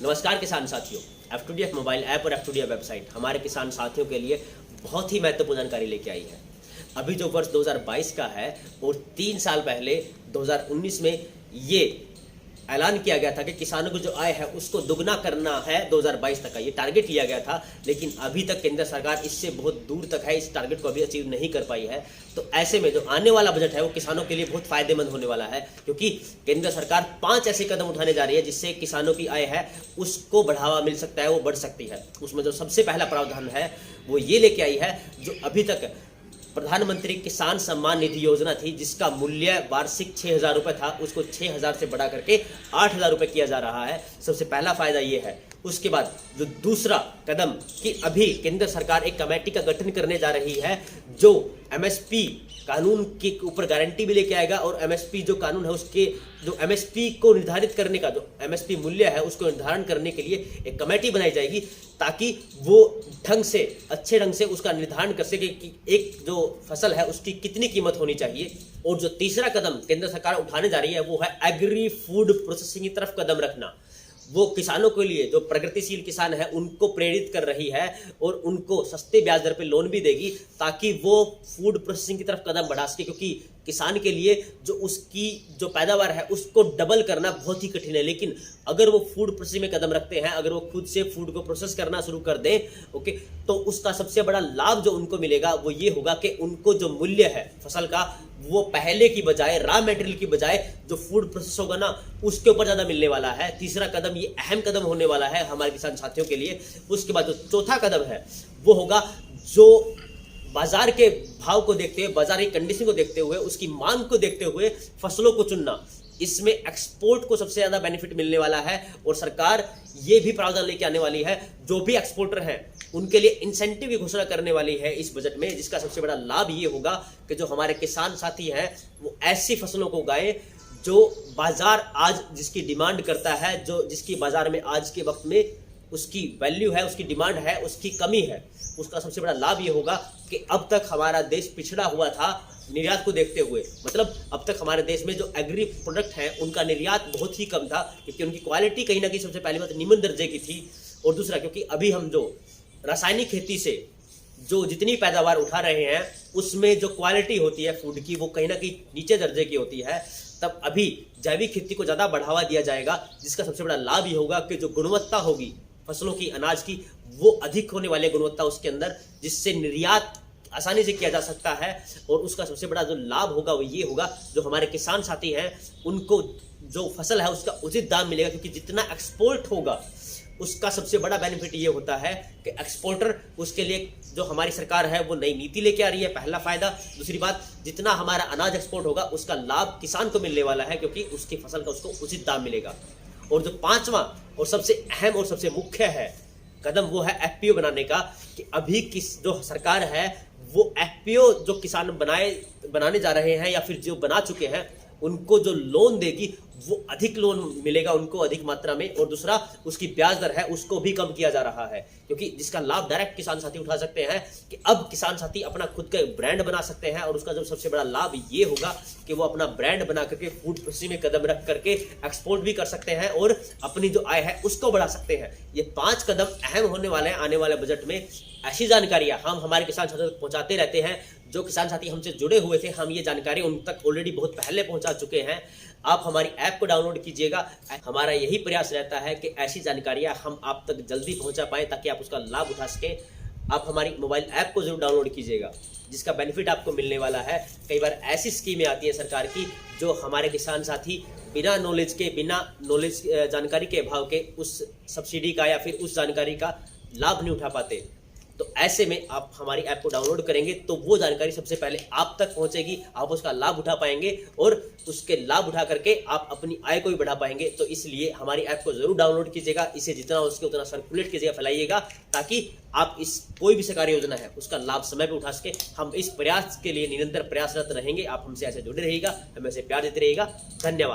नमस्कार किसान साथियों, F2DF मोबाइल ऐप और F2DF वेबसाइट हमारे किसान साथियों के लिए बहुत ही महत्वपूर्ण जानकारी लेके आई है। अभी जो वर्ष 2022 का है और 3 साल पहले 2019 में ये ऐलान किया गया था कि किसानों को जो आय है उसको दुगना करना है 2022 तक का ये टारगेट लिया गया था। लेकिन अभी तक केंद्र सरकार इससे बहुत दूर तक है, इस टारगेट को अभी अचीव नहीं कर पाई है। तो ऐसे में जो आने वाला बजट है वो किसानों के लिए बहुत फायदेमंद होने वाला है, क्योंकि केंद्र सरकार 5 ऐसे कदम उठाने जा रही है जिससे किसानों की आय है उसको बढ़ावा मिल सकता है, वो बढ़ सकती है। उसमें जो सबसे पहला प्रावधान है वो ये लेके आई है, जो अभी तक प्रधानमंत्री किसान सम्मान निधि योजना थी जिसका मूल्य वार्षिक 6,000 रुपये था, उसको 6,000 से बढ़ा करके 8,000 रुपये किया जा रहा है। सबसे पहला फायदा ये है। उसके बाद जो दूसरा कदम कि अभी केंद्र सरकार एक कमेटी का गठन करने जा रही है जो एमएसपी कानून के ऊपर गारंटी भी लेके आएगा, और एमएसपी जो कानून है उसके जो एमएसपी को निर्धारित करने का जो एमएसपी मूल्य है उसको निर्धारण करने के लिए एक कमेटी बनाई जाएगी, ताकि वो ढंग से अच्छे ढंग से उसका निर्धारण कर सके कि एक जो फसल है उसकी कितनी कीमत होनी चाहिए। और जो तीसरा कदम केंद्र सरकार उठाने जा रही है वो है एग्री फूड प्रोसेसिंग की तरफ कदम रखना। वो किसानों के लिए जो प्रगतिशील किसान है उनको प्रेरित कर रही है और उनको सस्ते ब्याज दर पे लोन भी देगी, ताकि वो फूड प्रोसेसिंग की तरफ कदम बढ़ा सके। क्योंकि किसान के लिए जो उसकी जो पैदावार है उसको डबल करना बहुत ही कठिन है, लेकिन अगर वो फूड प्रोसेसिंग में कदम रखते हैं, अगर वो खुद से फूड को प्रोसेस करना शुरू कर दें, ओके, तो उसका सबसे बड़ा लाभ जो उनको मिलेगा वो ये होगा कि उनको जो मूल्य है फसल का वो पहले की बजाय, रॉ मटेरियल की बजाय जो फूड प्रोसेस होगा ना उसके ऊपर ज्यादा मिलने वाला है। तीसरा कदम ये अहम कदम होने वाला है हमारे किसान साथियों के लिए। उसके बाद जो चौथा कदम है वो होगा जो बाजार के भाव को देखते हुए, बाजार की कंडीशन को देखते हुए, उसकी मांग को देखते हुए फसलों को चुनना। इसमें एक्सपोर्ट को सबसे ज्यादा बेनिफिट मिलने वाला है और सरकार ये भी प्रावधान लेके आने वाली है जो भी एक्सपोर्टर हैं उनके लिए इंसेंटिव की घोषणा करने वाली है इस बजट में, जिसका सबसे बड़ा लाभ ये होगा कि जो हमारे किसान साथी हैं वो ऐसी फसलों को उगाएं जो बाजार आज जिसकी डिमांड करता है, जो जिसकी बाजार में आज के वक्त में उसकी वैल्यू है, उसकी डिमांड है, उसकी कमी है। उसका सबसे बड़ा लाभ ये होगा कि अब तक हमारा देश पिछड़ा हुआ था निर्यात को देखते हुए। मतलब अब तक हमारे देश में जो एग्री प्रोडक्ट हैं उनका निर्यात बहुत ही कम था, क्योंकि उनकी क्वालिटी कहीं ना कहीं सबसे पहली बात निम्न दर्जे की थी, और दूसरा क्योंकि अभी हम जो रासायनिक खेती से जो जितनी पैदावार उठा रहे हैं उसमें जो क्वालिटी होती है फूड की वो कहीं ना कहीं नीचे दर्जे की होती है। तब अभी जैविक खेती को ज़्यादा बढ़ावा दिया जाएगा, जिसका सबसे बड़ा लाभ ये होगा कि जो गुणवत्ता होगी फसलों की, अनाज की, वो अधिक होने वाली गुणवत्ता उसके अंदर, जिससे निर्यात आसानी से किया जा सकता है। और उसका सबसे बड़ा जो लाभ होगा वो ये होगा जो हमारे किसान साथी हैं उनको जो फसल है उसका उचित दाम मिलेगा, क्योंकि जितना एक्सपोर्ट होगा उसका सबसे बड़ा बेनिफिट ये होता है कि एक्सपोर्टर उसके लिए जो हमारी सरकार है वो नई नीति लेके आ रही है, पहला फायदा। दूसरी बात, जितना हमारा अनाज एक्सपोर्ट होगा उसका लाभ किसान को मिलने वाला है, क्योंकि उसकी फसल का उसको उचित दाम मिलेगा। और जो पांचवा और सबसे अहम और सबसे मुख्य है कदम वो है एफपीओ बनाने का, कि अभी किस जो सरकार है वो एफपीओ जो किसान बनाने जा रहे हैं या फिर जो बना चुके हैं उनको जो लोन देगी वो अधिक लोन मिलेगा उनको अधिक मात्रा में, और दूसरा उसकी ब्याज दर है उसको भी कम किया जा रहा है, क्योंकि जिसका लाभ डायरेक्ट किसान साथी उठा सकते हैं कि अब किसान साथी अपना खुद का ब्रांड बना सकते हैं। और उसका जो सबसे बड़ा लाभ ये होगा कि वो अपना ब्रांड बना करके फूड प्रोसेसिंग में कदम रख करके एक्सपोर्ट भी कर सकते हैं और अपनी जो आय है उसको बढ़ा सकते हैं। ये 5 कदम अहम होने वाले हैं आने वाले बजट में। ऐसी जानकारियां हम हमारे किसान साथियों तक पहुंचाते रहते हैं। जो किसान साथी हमसे जुड़े हुए थे हम ये जानकारी उन तक ऑलरेडी बहुत पहले पहुंचा चुके हैं। आप हमारी ऐप को डाउनलोड कीजिएगा। हमारा यही प्रयास रहता है कि ऐसी जानकारियां हम आप तक जल्दी पहुंचा पाएं ताकि आप उसका लाभ उठा सकें। आप हमारी मोबाइल ऐप को जरूर डाउनलोड कीजिएगा, जिसका बेनिफिट आपको मिलने वाला है। कई बार ऐसी स्कीमें आती है सरकार की जो हमारे किसान साथी बिना नॉलेज जानकारी के अभाव के उस सब्सिडी का या फिर उस जानकारी का लाभ नहीं उठा पाते। तो ऐसे में आप हमारी ऐप को डाउनलोड करेंगे तो वो जानकारी सबसे पहले आप तक पहुंचेगी, आप उसका लाभ उठा पाएंगे और उसके लाभ उठा करके आप अपनी आय को भी बढ़ा पाएंगे। तो इसलिए हमारी ऐप को जरूर डाउनलोड कीजिएगा, इसे जितना हो सके उतना सर्कुलेट कीजिएगा, फैलाइएगा, ताकि आप इस कोई भी सरकारी योजना है उसका लाभ समय पर उठा सके। हम इस प्रयास के लिए निरंतर प्रयासरत रहेंगे। आप हमसे ऐसे जुड़े रहिएगा, हमें ऐसे प्यार देते रहिएगा। धन्यवाद।